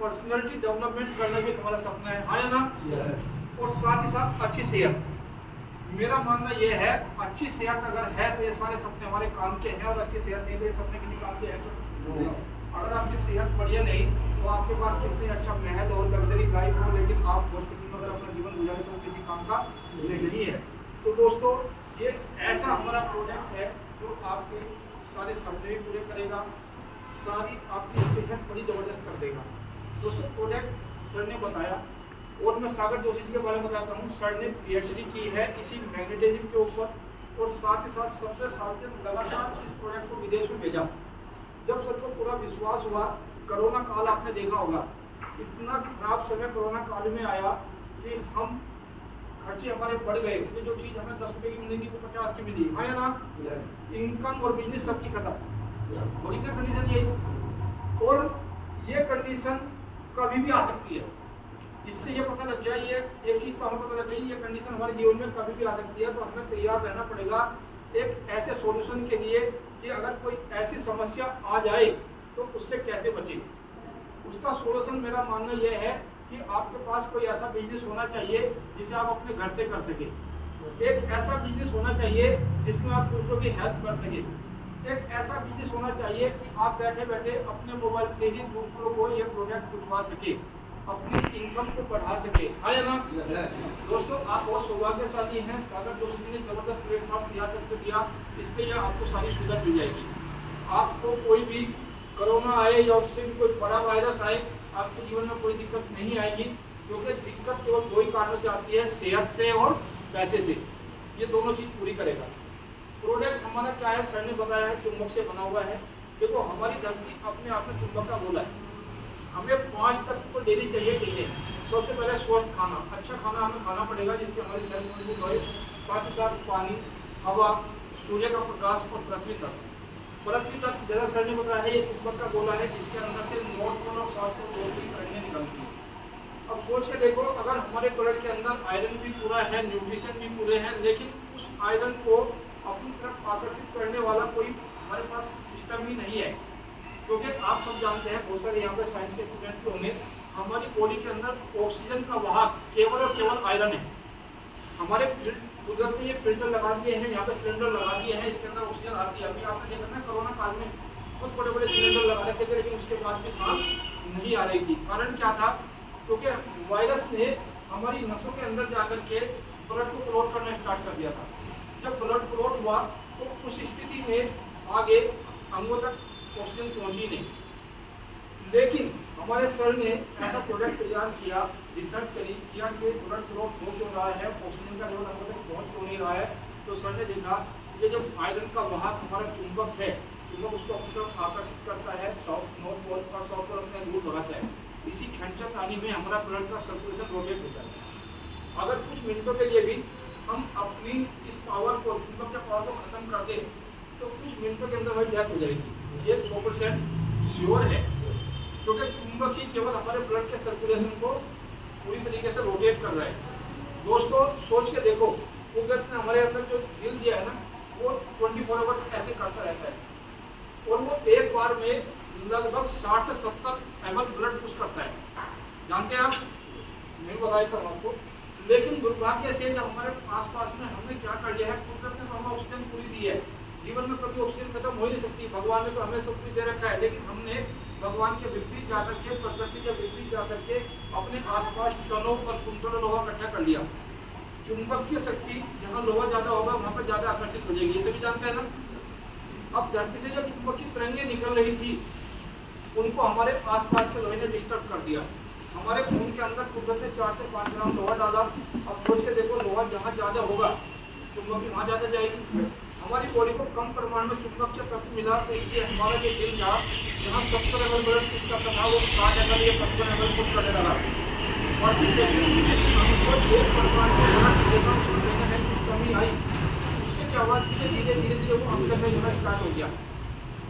Personality development करना भी हमारा सपना है, हाँ या ना? और साथ ही साथ अच्छी सेहत। मेरा मानना यह है, अच्छी सेहत अगर है तो ये सारे सपने हमारे काम के हैं, और अच्छी सेहत नहीं तो ये सपने किसी काम के हैं तो? अगर आपकी सेहत बढ़िया नहीं तो आपके पास कितनी अच्छा महल हो, लग्जरी लाइफ हो, लेकिन आप हॉस्पिटल में अगर अपना जीवन गुजारे तो किसी काम का नहीं है। तो दोस्तों, ये ऐसा हमारा प्रोजेक्ट है जो आपके सारे सपने भी पूरे करेगा, सारी आपकी सेहत बड़ी ज़बरदस्त कर देगा। दोस्तों, प्रोजेक्ट सर ने बताया, और मैं सागर जोशी जी के बारे में बताता हूँ। सर ने PhD की है इसी मैग्नेटिज्म के ऊपर, और साथ ही साथ 17 साल से लगातार इस प्रोजेक्ट को विदेश में भेजा। जब सर को पूरा विश्वास हुआ, कोरोना काल आपने देखा होगा, इतना खराब समय कोरोना काल में आया कि हम खर्चे हमारे बढ़ गए, क्योंकि जो चीज़ हमें 10 रुपये की मिलेगी वो 50 की मिली, हाँ या ना? इनकम और बिजनेस सबकी खत्म, वही ना कंडीशन यही। और ये कंडीशन कभी भी आ सकती है। इससे ये पता लग गया, ये एक चीज़ तो हमें पता लग गई, ये कंडीशन हमारे जीवन में कभी भी आ सकती है। तो हमें तैयार रहना पड़ेगा एक ऐसे सॉल्यूशन के लिए कि अगर कोई ऐसी समस्या आ जाए तो उससे कैसे बचें। उसका सॉल्यूशन मेरा मानना यह है कि आपके पास कोई ऐसा बिजनेस होना चाहिए जिसे आप अपने घर से कर सकें। एक ऐसा बिजनेस होना चाहिए जिसमें आप दूसरों की हेल्प कर सकें। एक ऐसा बिजनेस होना चाहिए कि आप बैठे बैठे अपने मोबाइल से ही दूसरों को ये प्रोडक्ट पहुंचवा सके, अपनी इनकम को बढ़ा सके, हाँ या ना? दोस्तों, आप बहुत सौभाग्यशाली हैं। सागर जोशी ने जबरदस्त प्लेटफॉर्म तैयार करके दिया, इस पर यह आपको सारी सुविधा मिल जाएगी। आपको कोई भी कोरोना आए या उससे भी कोई बड़ा वायरस आए, आपके जीवन में कोई दिक्कत नहीं आएगी, क्योंकि दिक्कत केवल दो ही कारणों से आती है, सेहत से और पैसे से। ये दोनों चीज़ पूरी करेगा। प्रोडक्ट हमारा क्या है, सर ने बताया है, चुंबक से बना हुआ है। देखो, हमारी धरती अपने आप में चुंबक का गोला है। हमें 5 तत्व तो डेली चाहिए। सबसे पहले स्वस्थ खाना, अच्छा खाना हमें खाना पड़ेगा जिससे हमारी सेहत मजबूत होए। साथ ही साथ पानी, हवा, सूर्य का प्रकाश और पृथ्वी तत्व जैसा सर ने बताया है, ये चुंबक का गोला है जिसके अंदर से नॉर्थ पोल और साउथ पोल दो की किरणें निकलती है। अब सोच के देखो, अगर हमारे प्रोडक्ट के अंदर आयरन भी पूरा है, न्यूट्रिशन भी पूरे हैं, लेकिन उस आयरन को अपनी तरफ आकर्षित करने वाला कोई हमारे पास सिस्टम ही नहीं है। क्योंकि आप सब जानते हैं, बहुत सारे यहाँ पे साइंस के स्टूडेंट भी होंगे, हमारी बॉडी के अंदर ऑक्सीजन का वाहक केवल और केवल आयरन है। हमारे कुदरत ने ये फिल्टर लगा दिए हैं, यहाँ पे सिलेंडर लगा दिए हैं, इसके अंदर ऑक्सीजन आती है। अभी आपने देखा ना, कोरोना काल में बहुत बड़े बड़े सिलेंडर लगा रखे थे, लेकिन उसके बाद भी सांस नहीं आ रही थी। कारण क्या था? क्योंकि वायरस ने हमारी नसों के अंदर जाकर के ब्लड को क्लॉट करना स्टार्ट कर दिया था। जब ब्लड क्लॉट हुआ तो उस स्थिति में आगे अंगों तक ऑक्सीजन पहुंची नहीं। लेकिन हमारे सर ने ऐसा प्रोडक्ट तैयार किया, रिसर्च किया कि ब्लड क्लॉट हो क्यों रहा है, ऑक्सीजन का लेवल अंगों तक पहुंच क्यों नहीं रहा है। तो सर ने देखा कि जब आयरन का वाहक हमारा चुंबक है, चुंबक उसको अपनी तरफ आकर्षित करता है, नॉर्थ पोल और साउथ पोल अपने दूर भगाता है। इसी खींचातानी में हमारा ब्लड का सर्कुलेशन रोटेट होता है। अगर कुछ मिनटों के लिए भी हम अपनी इस पावर को, चुंबक के पावर को खत्म कर दें, तो कुछ मिनटों के अंदर हमारी डेथ हो जाएगी। ये 100% श्योर है, क्योंकि चुंबक ही केवल हमारे ब्लड के सर्कुलेशन को पूरी तरीके से रोटेट कर रहा है। दोस्तों, सोच के देखो, कुदरत ने हमारे अंदर जो दिल दिया है ना, वो 24 आवर्स ऐसे करता रहता है, और वो एक बार में लगभग 60 से 70 ml ब्लड पुश करता है। जानते हैं आप? नहीं बताया था आपको। लेकिन दुर्भाग्य से जब हमारे आसपास में हमने क्या कर लिया है, कुदरत ने तो हमें ऑक्सीजन पूरी दी है, जीवन में कभी ऑक्सीजन खत्म हो ही नहीं सकती, भगवान ने तो हमें सब कुछ दे रखा है, लेकिन हमने भगवान के विपरीत जाकर के, प्रकृति के विपरीत जाकर के अपने आसपास टनों और कुंटलों लोहा इकट्ठा कर लिया। चुंबकीय शक्ति जहाँ लोहा ज़्यादा होगा वहाँ पर ज़्यादा आकर्षित हो जाएगी, ये सभी जानते हैं ना। अब धरती से जब चुंबकीय तरंगें निकल रही थी, उनको हमारे आसपास के लोहे ने डिस्टर्ब कर दिया। हमारे खून के अंदर कुदरत ने 4 से 5 ग्राम लोहा डाला। अब सोच के देखो, लोहा जहाँ ज़्यादा होगा चुंबक वहाँ ज़्यादा जाएगी। हमारी बॉडी को कम परिमाण में चुंबक के तत्व मिला, तो इसलिए हमारा जो दिल था, जहाँ 70 ml ब्लड पुश करता था, वो 60 ml या 55 ml पुश करने लगा। और जिससे जिस हमको एक परिमाण में है कुछ कमी आई, उससे क्या हुआ, धीरे धीरे वो अंदर में होना स्टार्ट हो गया।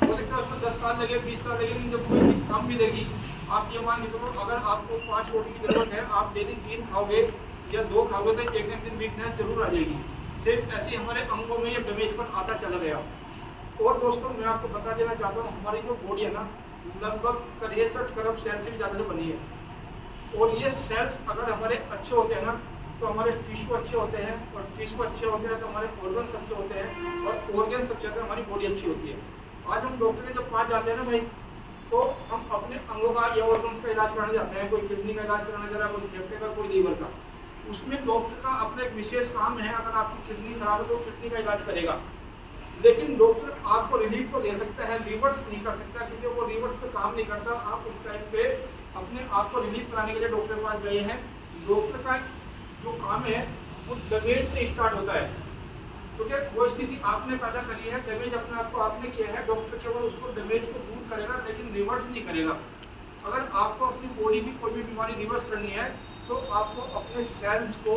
हो सकता है उसमें 10 साल लगे, 20 साल लगे, लेकिन जब कोई चीज़ कम मिलेगी, आप ये मान के चलो, अगर आपको 5 रोटी की जरूरत है, आप डेली 3 खाओगे या 2 खाओगे, तो एक दिन वीकनेस जरूर आ जाएगी। सेम ऐसे हमारे अंगों में ये डैमेज पर आता चला गया। और दोस्तों, मैं आपको बता देना चाहता हूँ, हमारी जो बॉडी है ना, लगभग 63 खरब सेल से भी ज़्यादा से बनी है। और ये सेल्स अगर हमारे अच्छे होते हैं ना तो हमारे टिश्यू अच्छे होते हैं, और टिश्यू अच्छे होते हैं तो हमारे ऑर्गन्स अच्छे होते हैं, और ऑर्गन्स अच्छे होते हैं हमारी बॉडी अच्छी होती है। आज हम डॉक्टर के जब पास जाते हैं ना भाई, तो हम अपने अंगों का या ऑर्गन्स का इलाज कराने जाते हैं। कोई किडनी का इलाज कराने जा रहा है, कोई फेफड़े का, कोई लीवर का। उसमें डॉक्टर का अपना एक विशेष काम है। अगर आपकी किडनी खराब है तो किडनी का इलाज करेगा, लेकिन डॉक्टर आपको रिलीफ तो दे सकता है, रिवर्स नहीं कर सकता, क्योंकि वो रिवर्स पे काम नहीं करता। आप उस टाइम पे अपने आप को रिलीफ कराने के लिए डॉक्टर के पास गए हैं। डॉक्टर का जो काम है वो डैमेज से स्टार्ट होता है, क्योंकि वो स्थिति आपने पैदा करी है, डैमेज अपने आप को आपने किया है। डॉक्टर केवल उसको डैमेज को दूर करेगा, लेकिन रिवर्स नहीं करेगा। अगर आपको अपनी बॉडी की कोई भी बीमारी रिवर्स करनी है तो आपको अपने सेल्स को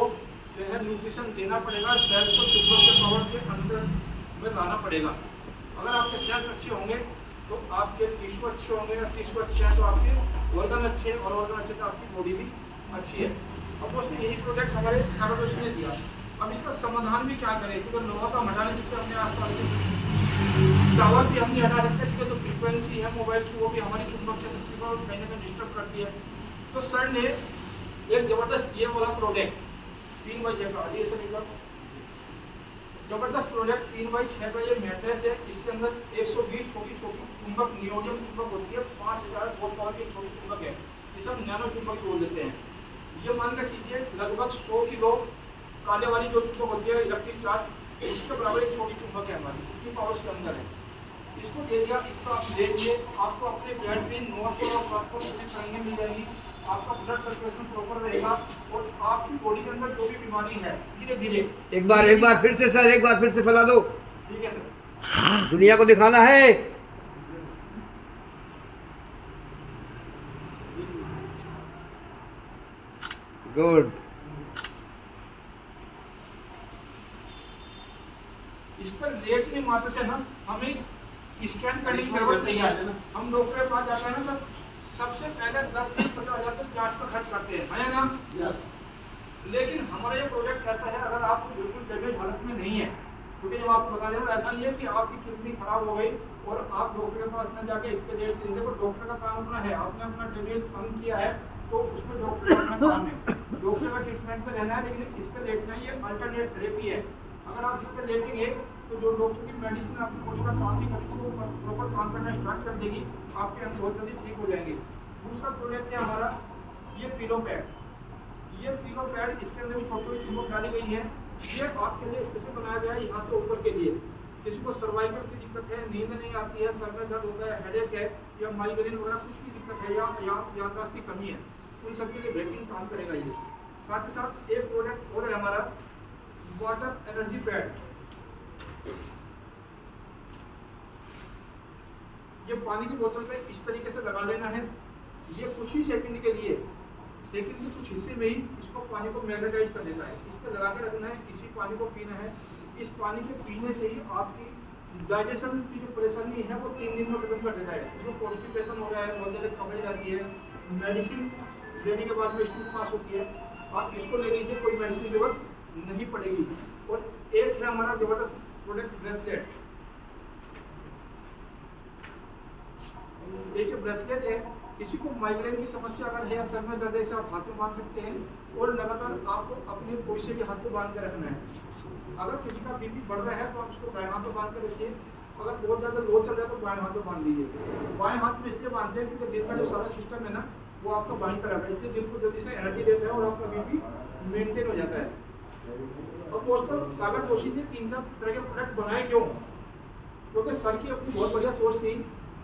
जो है न्यूट्रिशन देना पड़ेगा, सेल्स को चुंबक के पावर के अंदर में लाना पड़ेगा। अगर आपके सेल्स अच्छे होंगे तो आपके टिश्यू अच्छे होंगे, टिश्यू अच्छे हैं तो आपके ऑर्गन अच्छे हैं, और ऑर्गन अच्छे तो आपकी बॉडी भी अच्छी है। अब दोस्तों यही प्रोडक्ट हमारे सारा दोस्तों ने दिया। अब इसका समाधान भी क्या करें, क्योंकि लोहा तो हम हटा नहीं सकते अपने आसपास से, टावर भी हम नहीं हटा सकते, क्योंकि जो फ्रिक्वेंसी है मोबाइल की वो भी हमारी चुंबकीय शक्ति को कहीं ना कहीं डिस्टर्ब करती है। तो सर ने एक जबरदस्त ये वाला प्रोडक्ट 3x6 का, ये सभी का जबरदस्त प्रोडक्ट 3x6 का ये मैट्रेस है। इसके अंदर 120 छोटी छोटी चुंबक, नियोडियम चुंबक होती है, 5000 वोल्ट पावर की छोटी चुंबक है, इसे हम नैनो चुंबक बोल देते हैं। ये मान कर कीजिए लगभग 100 किलो काले वाली जो चुंबक होती है इलेक्ट्रिक चार्ज, उसके बराबर एक छोटी चुंबक है हमारी, उसकी पावर के अंदर है। इसको दे दिया, इसको आप देखिए, आपको अपने ब्लड में 9 और 7 पूरी तरंगें मिल जाएगी, आपका ब्लड सर्कुलेशन प्रॉपर रहेगा, और आपकी बॉडी के अंदर जो भी बीमारी है धीरे धीरे एक बार फिर से सर, एक बार फिर से फैला दो, ठीक है सर, दुनिया को दिखाना है। गुड। इस पर लेटने मात्र से ना हमें स्कैन करने की जरूरत नहीं है। हम डॉक्टर के पास जाते हैं ना सर, सबसे पहले 10-20-50 हज़ार तक जांच पर खर्च करते हैं, है ना? यस। लेकिन हमारा ये प्रोडक्ट ऐसा है, अगर आप बिल्कुल डैमेज हालत में नहीं है, क्योंकि जब आपको बता दें ऐसा नहीं है कि आपकी किडनी खराब हो गई और आप डॉक्टर के पास न जाके इस पर रेट करेंगे। देखो डॉक्टर का काम अपना है, आपने अपना डैमेज अंग किया है तो उसमें डॉक्टर का अपना काम है, डॉक्टर का ट्रीटमेंट में रहना है, लेकिन इस पर लेटना ये अल्टरनेट थेरेपी है। अगर आप इस पर लेटेंगे तो जो डॉक्टर की मेडिसिन आपकी बॉडी का काम नहीं करेगी, वो प्रॉपर काम करना स्टार्ट कर देगी, आपके अंग बहुत जल्दी ठीक हो जाएंगे। दूसरा प्रोडक्ट है हमारा ये पिलो पैड। ये पिलो पैड, इसके अंदर भी छोटी छोटी चुंबक डाली गई है। ये आपके लिए स्पेशल बनाया गया है यहाँ से ऊपर के लिए। किसी को सर्वाइकल की दिक्कत है, नींद नहीं आती है, सर में दर्द होता है, हेडेक है, या माइग्रेन वगैरह कुछ भी दिक्कत है, या याददाश्त की कमी है, उन सबके लिए बेहतरीन काम करेगा ये। साथ ही साथ एक प्रोडक्ट और है हमारा वाटर एनर्जी पैड। ये पानी की बोतल में इस तरीके से लगा लेना है। ये कुछ ही सेकंड के लिए, सेकंड के कुछ हिस्से में ही इसको पानी को मैग्नेटाइज कर देना है, इस पर लगा के रखना है, इसी पानी को पीना है। इस पानी के पीने से ही आपकी डाइजेशन की जो परेशानी है वो 3 दिन में खत्म कर देता है। इसमें कॉन्स्टिपेशन हो रहा है, बहुत ज़्यादा कमर जाती है, मेडिसिन लेने के बाद में स्टूल पास होती है, आप इसको ले लीजिए, कोई मेडिसिन की जरूरत नहीं पड़ेगी। और एक है हमारा जबरदस्त प्रोडक्ट ब्रेसलेट। देखिए ब्रेसलेट है, किसी को माइग्रेन की समस्या अगर है या सर में दर्द है, इसे आप हाथ में बांध सकते हैं, और लगातार आपको अपने कोई से भी हाथ को बांध कर रखना है। अगर किसी का बीपी बढ़ रहा है तो आप उसको दाएं हाथ में बांध कर रखिए, अगर बहुत ज़्यादा लो चल रहा है तो बाएं हाथ में बांध लीजिए। बाएं हाथ में इसलिए बांधते हैं क्योंकि दिल का जो सारा सिस्टम है ना वो आपका बाईं तरफ है, इसलिए दिल को जल्दी से एनर्जी देता है और आपका बीपी मेंटेन हो जाता है। और दोस्तों सागर जोशी ने 3-4 तरह के प्रोडक्ट बनाए क्यों? क्योंकि सर की अपनी बहुत बढ़िया सोच थी,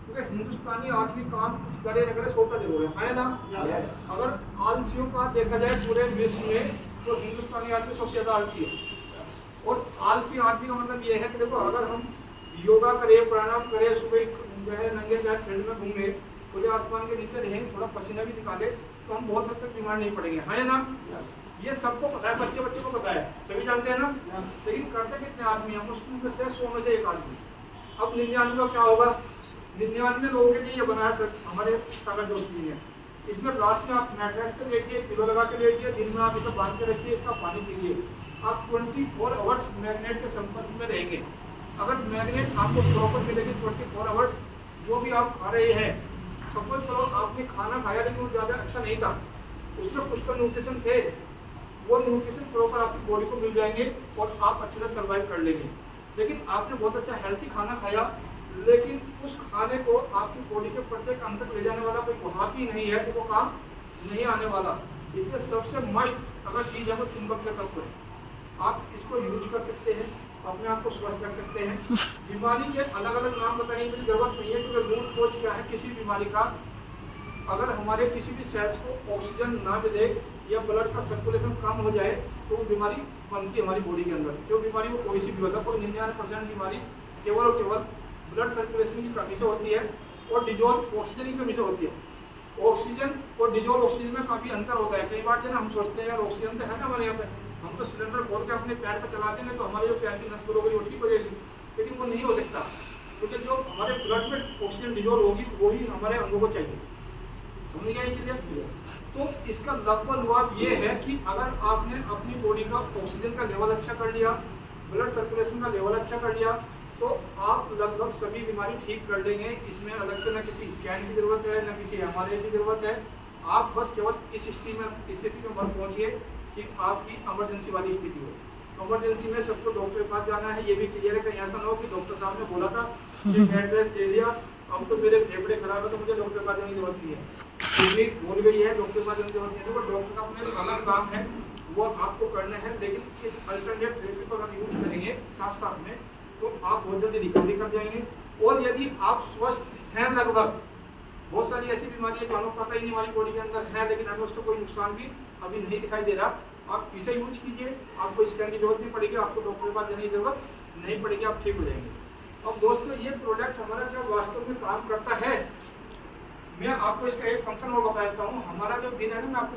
क्योंकि हिंदुस्तानी आदमी काम करे न करे सोता जरूर है ना? अगर आलसियों का देखा जाए पूरे विश्व में तो हिंदुस्तानी आदमी सबसे ज़्यादा आलसी है। और आलसी आदमी का मतलब ये है कि देखो अगर हम योगा करें, प्राणायाम करें, सुबह जो है नंगे जाए फील्ड में घूमे, खुले आसमान के नीचे रहें, थोड़ा पसीना भी निकाले, तो हम बहुत हद तक बीमार नहीं पड़ेंगे, है ना? ये सबको पता है, बच्चे को पता है, सभी जानते हैं ना? लेकिन करते कितने आदमी हैं? मुश्किल में से 100 में से 1 आदमी। अब 99 का क्या होगा? 99 लोगों के लिए ये बनाया सर हमारे सागर जोशी जी ने। इसमें रात में आप मैट्रेस पे लेटिए, पिलो लगा के लेटिए, दिन में आप इसे बांध के रखिए, इसका पानी पीजिए, आप 24 आवर्स मैग्नेट के संपर्क में रहेंगे। अगर मैग्नेट आपको प्रॉपर मिलेगी 24 आवर्स, जो भी आप खा रहे हैं सपोज करो आपने खाना खाया लेकिन वो ज़्यादा अच्छा नहीं था, उसमें कुछ तो न्यूट्रिशन थे, वो न्यूट्रिशन प्रॉपर आपकी बॉडी को मिल जाएंगे और आप अच्छे से सर्वाइव कर लेंगे। लेकिन आपने बहुत अच्छा हेल्थी खाना खाया, लेकिन उस खाने को आपकी बॉडी के प्रत्येक अंग तक ले जाने वाला कोई वाहक ही नहीं है, तो वो काम नहीं आने वाला। इसलिए सबसे मस्ट अगर चीज़ है वो चुंबक के तत्व है। आप इसको यूज कर सकते हैं, अपने आप को स्वस्थ रख सकते हैं। बीमारी के अलग अलग नाम बताने की जरूरत नहीं है, क्योंकि रूट कोज क्या है किसी बीमारी का, अगर हमारे किसी भी सेल्स को ऑक्सीजन ना मिले या ब्लड का सर्कुलेशन कम हो जाए तो वो बीमारी बनती है हमारी बॉडी के अंदर। जो बीमारी वो कोई सी भी होता है, कोई 99% बीमारी केवल और केवल ब्लड सर्कुलेशन की कमी से होती है और डिजोल्व ऑक्सीजन की कमी से होती है। ऑक्सीजन और डिजोल्व ऑक्सीजन में काफ़ी अंतर होता है। कई बार जो ना हम सोचते हैं यार ऑक्सीजन तो है ना हमारे यहाँ पे, हम तो सिलेंडर खोल के अपने पैर पर चला देंगे तो हमारे जो पैर की नस होगी वो ठीक हो जाएगी, लेकिन वो नहीं हो सकता, क्योंकि जो हमारे ब्लड में ऑक्सीजन डिजोल्व होगी वही हमारे अंगों को चाहिए। समझ गया क्लियर? तो इसका लगभग लाभ ये है कि अगर आपने अपनी बॉडी का ऑक्सीजन का लेवल अच्छा कर लिया, ब्लड सर्कुलेशन का लेवल अच्छा कर लिया, तो आप लगभग सभी बीमारी ठीक कर लेंगे। इसमें अलग से न किसी स्कैन की जरूरत है, न किसी MRI की जरूरत है। आप बस केवल इस स्थिति में मत पहुंचिए कि आपकी इमरजेंसी वाली स्थिति हो। इमरजेंसी में सबको डॉक्टर के पास जाना है, ये भी क्लियर है। कहीं ऐसा ना हो कि डॉक्टर साहब ने बोला था, एड्रेस दे दिया, अब तो मेरे फेफड़े खराब है तो मुझे डॉक्टर के पास जाने की जरूरत नहीं है, किडनी बोल गई है, डॉक्टर के पास जाने की जरूरत नहीं है। तो डॉक्टर का अपने अलग काम है, वो आपको करना है। लेकिन इस अल्टरनेट थेरेपी को अगर यूज करेंगे साथ साथ में तो आप बहुत जल्दी रिकवरी कर जाएंगे। और यदि आप स्वस्थ हैं, लगभग बहुत सारी ऐसी बीमारी है जो हमें पता ही नहीं हमारी बॉडी के अंदर है, लेकिन हमें उससे कोई नुकसान भी अभी नहीं दिखाई दे रहा, आप इसे यूज कीजिए, आपको स्कैन की जरूरत नहीं पड़ेगी, आपको डॉक्टर के पास जाने की जरूरत नहीं पड़ेगी, आप ठीक हो जाएंगे। अब दोस्तों ये प्रोडक्ट हमारा जो वास्तव में काम करता है, मैं आपको इसका एक फंक्शन और बता देता हूँ। हमारा जो दिन है ना, मैं आपको